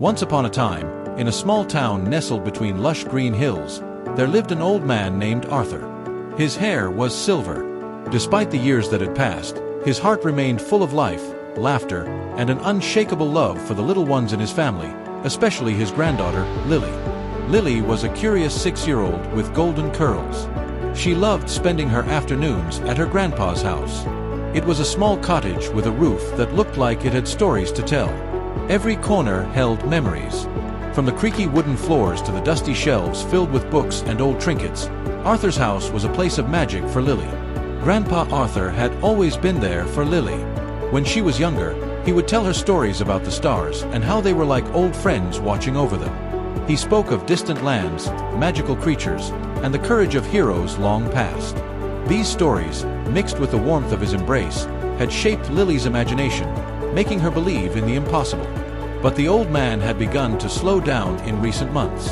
Once upon a time, in a small town nestled between lush green hills, there lived an old man named Arthur. His hair was silver. Despite the years that had passed, his heart remained full of life, laughter, and an unshakable love for the little ones in his family, especially his granddaughter, Lily. Lily was a curious 6-year-old with golden curls. She loved spending her afternoons at her grandpa's house. It was a small cottage with a roof that looked like it had stories to tell. Every corner held memories. From the creaky wooden floors to the dusty shelves filled with books and old trinkets, Arthur's house was a place of magic for Lily. Grandpa Arthur had always been there for Lily. When she was younger, he would tell her stories about the stars and how they were like old friends watching over them. He spoke of distant lands, magical creatures, and the courage of heroes long past. These stories, mixed with the warmth of his embrace, had shaped Lily's imagination, making her believe in the impossible. But the old man had begun to slow down in recent months.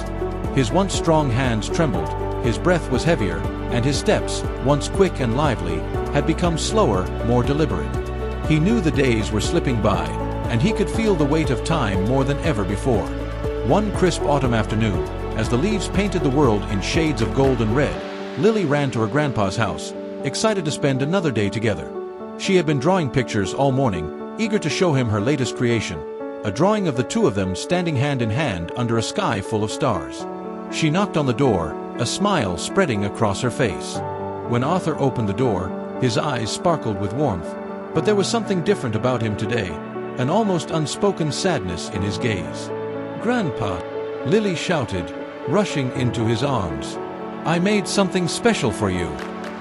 His once strong hands trembled, his breath was heavier, and his steps, once quick and lively, had become slower, more deliberate. He knew the days were slipping by, and he could feel the weight of time more than ever before. One crisp autumn afternoon, as the leaves painted the world in shades of gold and red, Lily ran to her grandpa's house, excited to spend another day together. She had been drawing pictures all morning, eager to show him her latest creation, a drawing of the two of them standing hand in hand under a sky full of stars. She knocked on the door, a smile spreading across her face. When Arthur opened the door, his eyes sparkled with warmth, but there was something different about him today, an almost unspoken sadness in his gaze. "Grandpa," Lily shouted, rushing into his arms. "I made something special for you."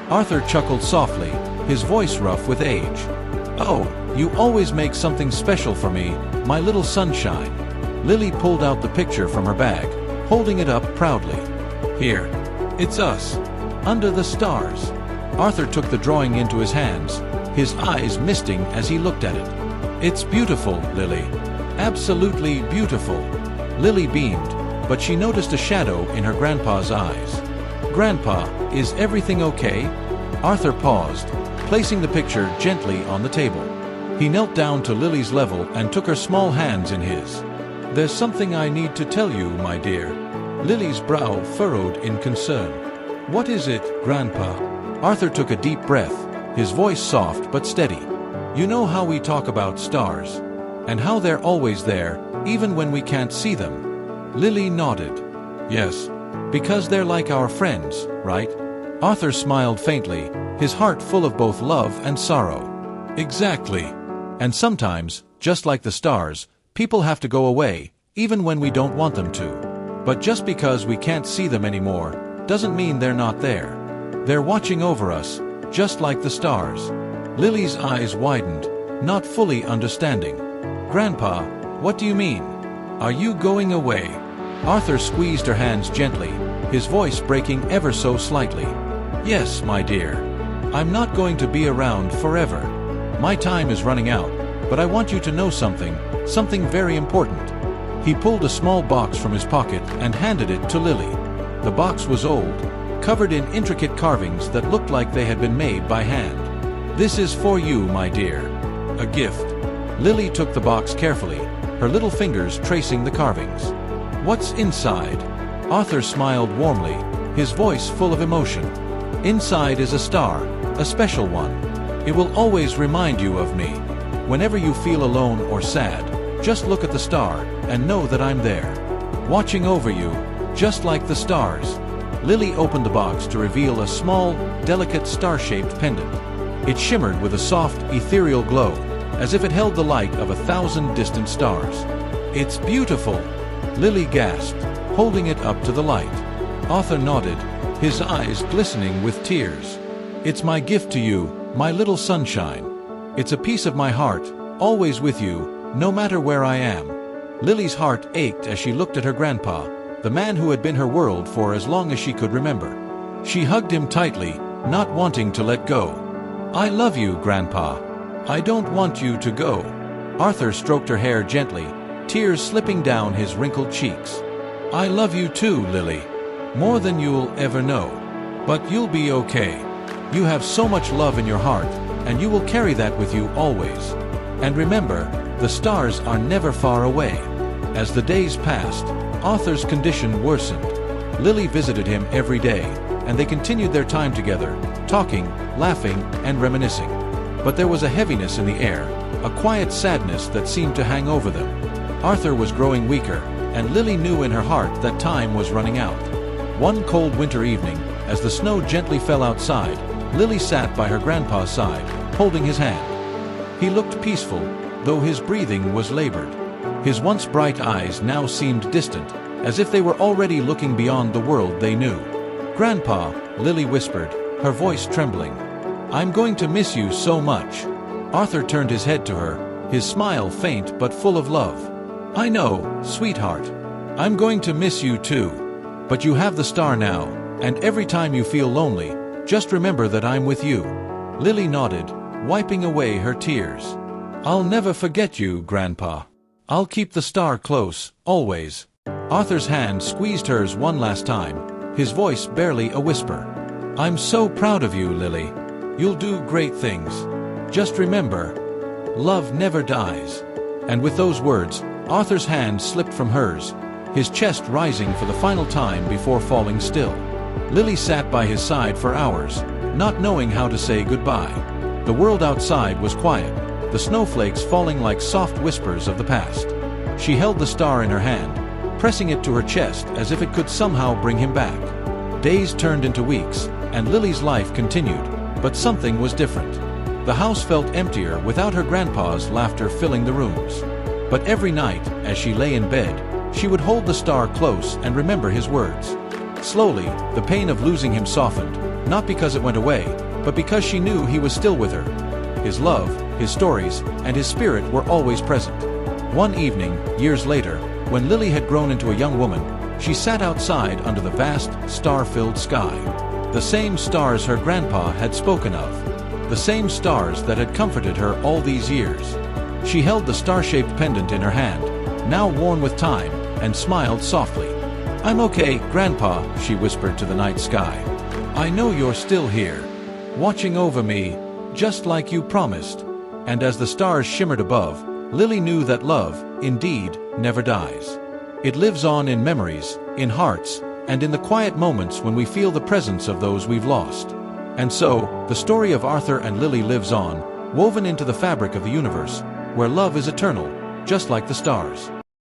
Arthur chuckled softly, his voice rough with age. "Oh, you always make something special for me, my little sunshine." Lily pulled out the picture from her bag, holding it up proudly. "Here, it's us, under the stars." Arthur took the drawing into his hands, his eyes misting as he looked at it. "It's beautiful, Lily. Absolutely beautiful." Lily beamed, but she noticed a shadow in her grandpa's eyes. "Grandpa, is everything okay?" Arthur paused, placing the picture gently on the table. He knelt down to Lily's level and took her small hands in his. "There's something I need to tell you, my dear." Lily's brow furrowed in concern. "What is it, Grandpa?" Arthur took a deep breath, his voice soft but steady. "You know how we talk about stars, and how they're always there, even when we can't see them?" Lily nodded. "Yes, because they're like our friends, right?" Arthur smiled faintly, his heart full of both love and sorrow. "Exactly. And sometimes, just like the stars, people have to go away, even when we don't want them to. But just because we can't see them anymore, doesn't mean they're not there. They're watching over us, just like the stars." Lily's eyes widened, not fully understanding. "Grandpa, what do you mean? Are you going away?" Arthur squeezed her hands gently, his voice breaking ever so slightly. "Yes, my dear. I'm not going to be around forever. My time is running out, but I want you to know something very important." He pulled a small box from his pocket and handed it to Lily. The box was old, covered in intricate carvings that looked like they had been made by hand. "This is for you, my dear. A gift." Lily took the box carefully, her little fingers tracing the carvings. "What's inside?" Arthur smiled warmly, his voice full of emotion. "Inside is a star, a special one. It will always remind you of me. Whenever you feel alone or sad, just look at the star and know that I'm there, watching over you, just like the stars." Lily opened the box to reveal a small, delicate star-shaped pendant. It shimmered with a soft, ethereal glow, as if it held the light of 1,000 distant stars. "It's beautiful!" Lily gasped, holding it up to the light. Arthur nodded, his eyes glistening with tears. "It's my gift to you, my little sunshine. It's a piece of my heart, always with you, no matter where I am." Lily's heart ached as she looked at her grandpa, the man who had been her world for as long as she could remember. She hugged him tightly, not wanting to let go. "I love you, Grandpa. I don't want you to go." Arthur stroked her hair gently, tears slipping down his wrinkled cheeks. "I love you too, Lily. More than you'll ever know. But you'll be okay. You have so much love in your heart, and you will carry that with you always. And remember, the stars are never far away." As the days passed, Arthur's condition worsened. Lily visited him every day, and they continued their time together, talking, laughing, and reminiscing. But there was a heaviness in the air, a quiet sadness that seemed to hang over them. Arthur was growing weaker, and Lily knew in her heart that time was running out. One cold winter evening, as the snow gently fell outside, Lily sat by her grandpa's side, holding his hand. He looked peaceful, though his breathing was labored. His once bright eyes now seemed distant, as if they were already looking beyond the world they knew. "Grandpa," Lily whispered, her voice trembling, "I'm going to miss you so much." Arthur turned his head to her, his smile faint but full of love. "I know, sweetheart. I'm going to miss you too. But you have the star now, and every time you feel lonely, just remember that I'm with you." Lily nodded, wiping away her tears. "I'll never forget you, Grandpa. I'll keep the star close, always." Arthur's hand squeezed hers one last time, his voice barely a whisper. "I'm so proud of you, Lily. You'll do great things. Just remember, love never dies." And with those words, Arthur's hand slipped from hers, his chest rising for the final time before falling still. Lily sat by his side for hours, not knowing how to say goodbye. The world outside was quiet, the snowflakes falling like soft whispers of the past. She held the star in her hand, pressing it to her chest as if it could somehow bring him back. Days turned into weeks, and Lily's life continued, but something was different. The house felt emptier without her grandpa's laughter filling the rooms. But every night, as she lay in bed, she would hold the star close and remember his words. Slowly, the pain of losing him softened, not because it went away, but because she knew he was still with her. His love, his stories, and his spirit were always present. One evening, years later, when Lily had grown into a young woman, she sat outside under the vast, star-filled sky. The same stars her grandpa had spoken of. The same stars that had comforted her all these years. She held the star-shaped pendant in her hand, now worn with time, and smiled softly. "I'm okay, Grandpa," she whispered to the night sky. "I know you're still here, watching over me, just like you promised." And as the stars shimmered above, Lily knew that love, indeed, never dies. It lives on in memories, in hearts, and in the quiet moments when we feel the presence of those we've lost. And so, the story of Arthur and Lily lives on, woven into the fabric of the universe, where love is eternal, just like the stars.